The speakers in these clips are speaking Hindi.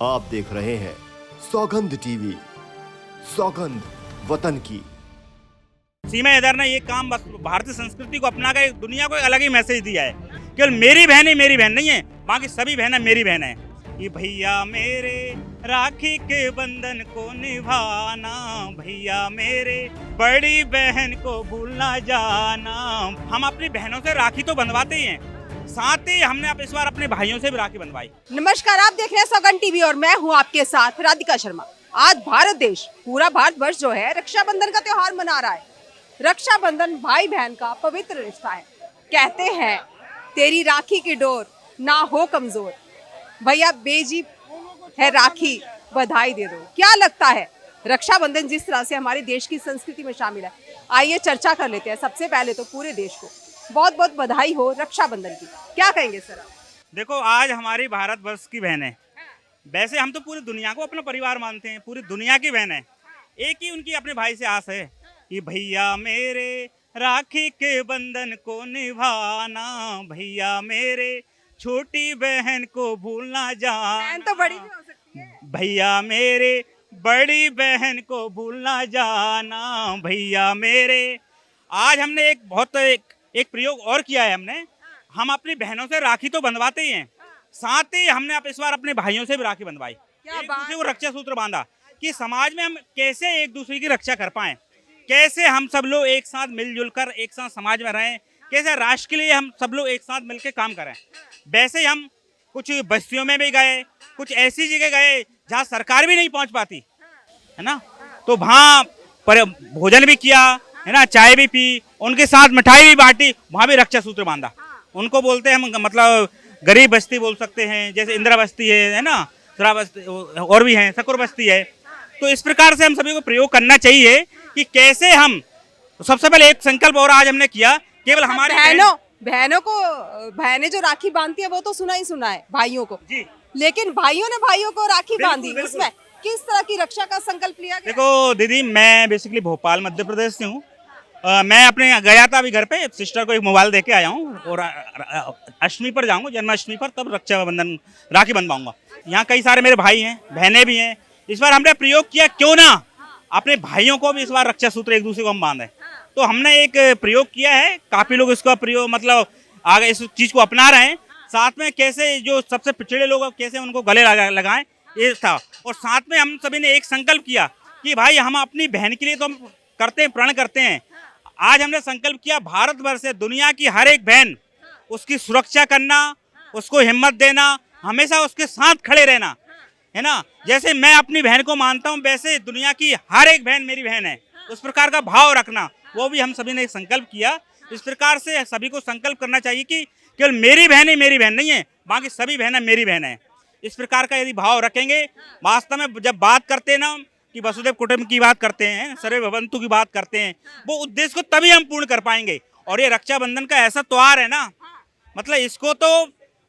आप देख रहे हैं सौगंध टीवी, सौगंध वतन की। सीमा हैदर ने ये काम बस भारतीय संस्कृति को अपना कर दुनिया को एक अलग ही मैसेज दिया है। केवल मेरी बहन ही मेरी बहन नहीं है, बाकी सभी बहनें मेरी बहन है। ये भैया मेरे राखी के बंधन को निभाना, भैया मेरे बड़ी बहन को भूलना जाना। हम अपनी बहनों से राखी तो बंधवाते ही हैं, साथ ही हमने इस बार अपने भाइयों से भी राखी बंधवाई। नमस्कार, आप देख रहे हैं सौगंध टीवी और मैं हूं आपके साथ राधिका शर्मा। आज भारत देश, पूरा भारतवर्ष जो है रक्षाबंधन का त्योहार मना रहा है। रक्षाबंधन भाई बहन का पवित्र रिश्ता है। कहते हैं तेरी राखी की डोर ना हो कमजोर, भैया बेजी है राखी बधाई दे दो। क्या लगता है रक्षाबंधन जिस तरह से हमारे देश की संस्कृति में शामिल है, आइए चर्चा कर लेते हैं। सबसे पहले तो पूरे देश को बहुत बहुत बधाई हो रक्षाबंधन की। क्या कहेंगे सर आप? देखो, आज हमारी भारतवर्ष की बहन है। वैसे हम तो पूरी दुनिया को अपना परिवार मानते हैं, पूरी दुनिया की बहन है। एक ही उनकी अपने भाई से आस है कि भैया मेरे राखी के बंधन को निभाना, भैया मेरे छोटी बहन को भूलना जाना। बहन तो बड़ी भी हो सकती है। भैया मेरे बड़ी बहन को भूलना जाना, भैया मेरे। आज हमने एक प्रयोग और किया है। हम अपनी बहनों से राखी तो बंधवाते ही हैं, साथ ही हमने इस बार अपने भाइयों से भी राखी बंधवाई। एक दूसरे को रक्षा सूत्र बांधा कि समाज में हम कैसे एक दूसरे की रक्षा कर पाएं, कैसे हम सब लोग एक साथ मिलजुल कर एक साथ समाज में रहें, कैसे राष्ट्र के लिए हम सब लोग एक साथ मिलकर काम करें। वैसे ही हम कुछ बस्तियों में भी गए, कुछ ऐसी जगह गए जहाँ सरकार भी नहीं पहुँच पाती है ना, तो वहाँ पर भोजन भी किया है ना, चाय भी पी, उनके साथ मिठाई भी बांटी, वहाँ भी रक्षा सूत्र बांधा। उनको बोलते हैं हम, मतलब गरीब बस्ती बोल सकते हैं, जैसे इंदिरा बस्ती है ना, सरा बस्ती और भी हैं, सकुर बस्ती है। तो इस प्रकार से हम सभी को प्रयोग करना चाहिए कि कैसे हम, सबसे पहले एक संकल्प और आज हमने किया, केवल हमारी बहनों को, बहनें जो राखी बांधती है वो तो सुना है भाइयों को जी, लेकिन भाइयों ने भाइयों को राखी बांधी। इसमें किस तरह की रक्षा का संकल्प लिया गया? देखो दीदी, मैं बेसिकली भोपाल मध्य प्रदेश से हूँ। मैं अपने गया था अभी घर पे, सिस्टर को एक मोबाइल दे के आया हूँ और अष्टमी पर जाऊँगा, जन्माष्टमी पर, तब रक्षाबंधन राखी बंधवाऊंगा। यहाँ कई सारे मेरे भाई हैं, बहनें भी हैं। इस बार हमने प्रयोग किया, क्यों ना अपने भाइयों को भी इस बार रक्षा सूत्र एक दूसरे को हम बांधे। तो हमने एक प्रयोग किया है, काफ़ी लोग इसका प्रयोग मतलब आगे इस चीज़ को अपना रहे हैं। साथ में कैसे जो सबसे पिछड़े लोग कैसे उनको गले लगाएं, ये था। और साथ में हम सभी ने एक संकल्प किया कि भाई हम अपनी बहन के लिए तो हम करते हैं, प्रण करते हैं। आज हमने संकल्प किया भारतवर्ष से दुनिया की हर एक बहन, उसकी सुरक्षा करना, उसको हिम्मत देना, हमेशा उसके साथ खड़े रहना, है ना। जैसे मैं अपनी बहन को मानता हूँ, वैसे दुनिया की हर एक बहन मेरी बहन है, उस प्रकार का भाव रखना, वो भी हम सभी ने संकल्प किया। इस प्रकार से सभी को संकल्प करना चाहिए कि केवल मेरी बहन ही मेरी बहन नहीं है, बाकी सभी बहनें मेरी बहन है। इस प्रकार का यदि भाव रखेंगे, वास्तव में जब बात करते हैं ना कि वसुदेव कुटुंब की बात करते हैं, सर्वे भवन्तु की बात करते हैं, वो उद्देश्य को तभी हम पूर्ण कर पाएंगे। और ये रक्षाबंधन का ऐसा त्योहार है ना, मतलब इसको तो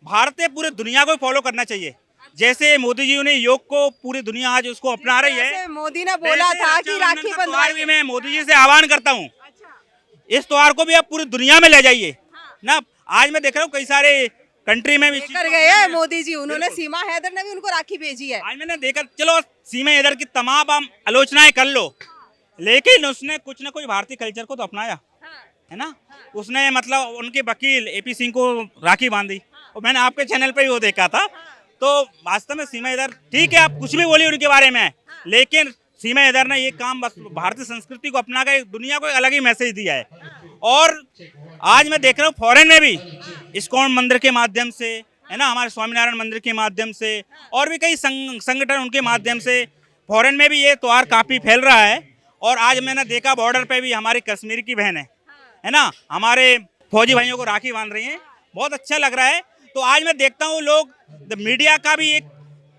भारत में पूरे दुनिया को फॉलो करना चाहिए। जैसे मोदी जी ने योग को पूरी दुनिया आज उसको अपना रही है, मोदी ने बोला था कि राखी बंधवाई। मैं मोदी जी से आह्वान करता हूँ, इस त्योहार को भी आप पूरी दुनिया में ले जाइए ना। आज मैं देख रहा हूँ कई सारे कंट्री में भी कर गए हैं मोदी जी, उन्होंने सीमा हैदर ने भी उनको राखी भेजी है। आज मैंने देखा, चलो सीमा हैदर की तमाम हम आलोचनाएं कर लो, लेकिन उसने कुछ न कुछ भारतीय कल्चर को तो अपनाया है ना। उसने मतलब उनके वकील AP सिंह को राखी बांधी, और मैंने आपके चैनल पे ही वो देखा था। तो वास्तव में सीमा हैदर, ठीक है आप कुछ भी बोलिए उनके बारे में, लेकिन सीमा हैदर ने ये काम बस भारतीय संस्कृति को अपना कर दुनिया को एक अलग ही मैसेज दिया है। और आज मैं देख रहा हूँ फॉरेन में भी इस्कॉन मंदिर के माध्यम से, है ना, हमारे स्वामीनारायण मंदिर के माध्यम से, और भी कई संगठन उनके माध्यम से फॉरेन में भी ये त्योहार काफ़ी फैल रहा है। और आज मैंने देखा बॉर्डर पे भी हमारी कश्मीर की बहन है ना, हमारे फौजी भाइयों को राखी बांध रही हैं, बहुत अच्छा लग रहा है। तो आज मैं देखता हूँ लोग, मीडिया का भी एक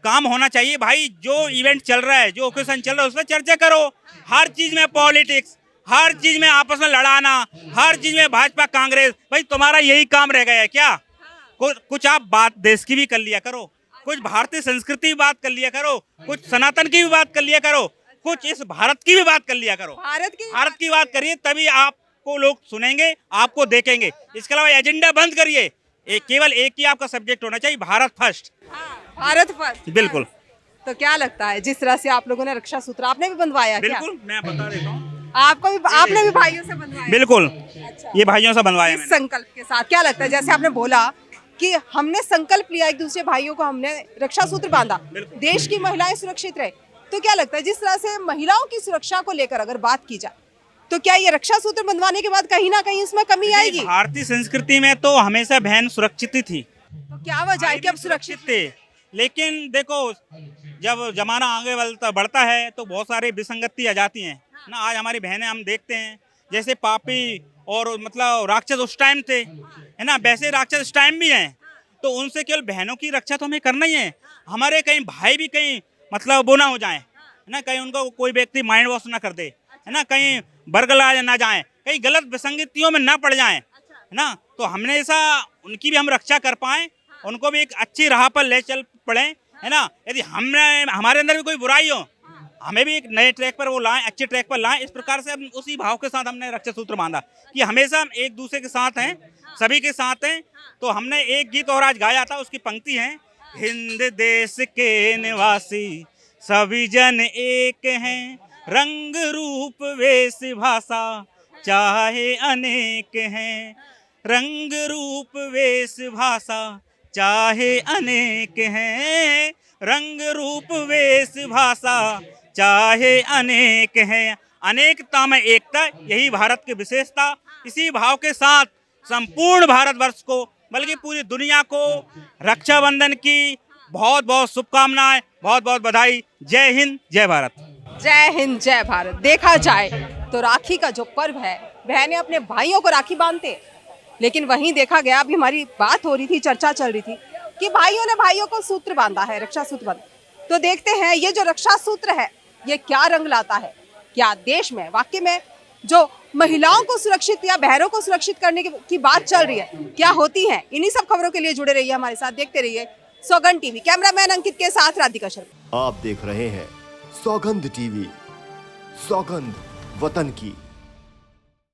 काम होना चाहिए भाई, जो इवेंट चल रहा है, जो ओकेजन चल रहा है, उसमें चर्चा करो। हर चीज़ में पॉलिटिक्स, हर चीज़ में आपस में लड़ाना, हर चीज़ में भाजपा कांग्रेस, भाई तुम्हारा यही काम रह गया है क्या? कुछ आप बात देश की भी कर लिया करो, कुछ भारतीय संस्कृति की बात कर लिया करो, कुछ सनातन की भी बात कर लिया करो, कुछ इस भारत की भी बात कर लिया करो। भारत की बात करिए, तभी आपको लोग सुनेंगे, आपको देखेंगे। इसके अलावा एजेंडा बंद करिए, केवल एक ही आपका सब्जेक्ट होना चाहिए, भारत फर्स्ट। भारत फर्स्ट, बिल्कुल। तो क्या लगता है जिस तरह से आप लोगों ने रक्षा सूत्र आपने भी बंधवाया क्या? बिल्कुल, मैं बता देता हूँ। आपको भी आपने भी भाइयों से बंधवाया? बिल्कुल, अच्छा। ये भाइयों से बनवाया इस मैंने। संकल्प के साथ क्या लगता है जैसे आपने बोला कि हमने संकल्प लिया एक दूसरे भाइयों को हमने रक्षा सूत्र बांधा बिल्कुल। देश की महिलाएं सुरक्षित रहे तो क्या लगता है जिस तरह से महिलाओं की सुरक्षा को लेकर अगर बात की जाए तो क्या ये रक्षा सूत्र बंधवाने के बाद कहीं ना कहीं इसमें कमी आएगी? भारतीय संस्कृति में तो हमेशा बहन सुरक्षित ही थी, तो क्या वजह है कि अब सुरक्षित थे। लेकिन देखो, जब जमाना आगे बढ़ता है तो बहुत सारी विसंगति आ जाती हैं ना। आज हमारी बहनें हम देखते हैं जैसे पापी और मतलब राक्षस उस टाइम थे, है ना, वैसे राक्षस इस टाइम भी हैं। तो उनसे केवल बहनों की रक्षा तो हमें करना ही है। हमारे कहीं भाई भी कहीं मतलब वो ना हो जाएं, है ना, कहीं उनको कोई व्यक्ति माइंड वॉश ना कर दे, है ना, कहीं बरगला ना जाएं, कहीं गलत विसंगतियों में ना पड़ जाएं, है ना। तो हमने ऐसा उनकी भी हम रक्षा कर पाएं, उनको भी एक अच्छी राह पर ले चल पड़े, है ना। यदि हमारे अंदर भी कोई बुराई हो, हमें भी एक नए ट्रैक पर वो लाएं, अच्छे ट्रैक पर लाएं। इस प्रकार से हम उसी भाव के साथ हमने रक्षा सूत्र बांधा कि हमेशा हम एक दूसरे के साथ हैं, सभी के साथ हैं। तो हमने एक गीत और आज गाया था, उसकी पंक्ति है, हिंद देश के निवासी सभी जन एक हैं, रंग रूप वेश भाषा चाहे अनेक हैं, रंग रूप वेश भाषा चाहे अनेक हैं, रंग रूप वेश भाषा चाहे अनेक हैं। अनेकता में एकता, यही भारत की विशेषता। इसी भाव के साथ संपूर्ण भारतवर्ष को, बल्कि पूरी दुनिया को रक्षाबंधन की बहुत बहुत शुभकामनाएं, बहुत बहुत बधाई। जय हिंद, जय भारत। जय हिंद जय भारत। देखा जाए तो राखी का जो पर्व है, बहनें अपने भाइयों को राखी बांधते हैं, लेकिन वहीं देखा गया, अभी हमारी बात हो रही थी, चर्चा चल रही थी कि भाइयों ने भाइयों को सूत्र बांधा है, रक्षा सूत्र बांधा। तो देखते हैं ये जो रक्षा सूत्र है ये क्या रंग लाता है। क्या देश में वाकई में जो महिलाओं को सुरक्षित या बहनों को सुरक्षित करने की बात चल रही है क्या होती है? इन्हीं सब खबरों के लिए जुड़े रहिए हमारे साथ, देखते रहिए सौगंध टीवी। कैमरामैन अंकित के साथ राधिका शर्मा। आप देख रहे हैं सौगंध टीवी। सौगंध वतन की।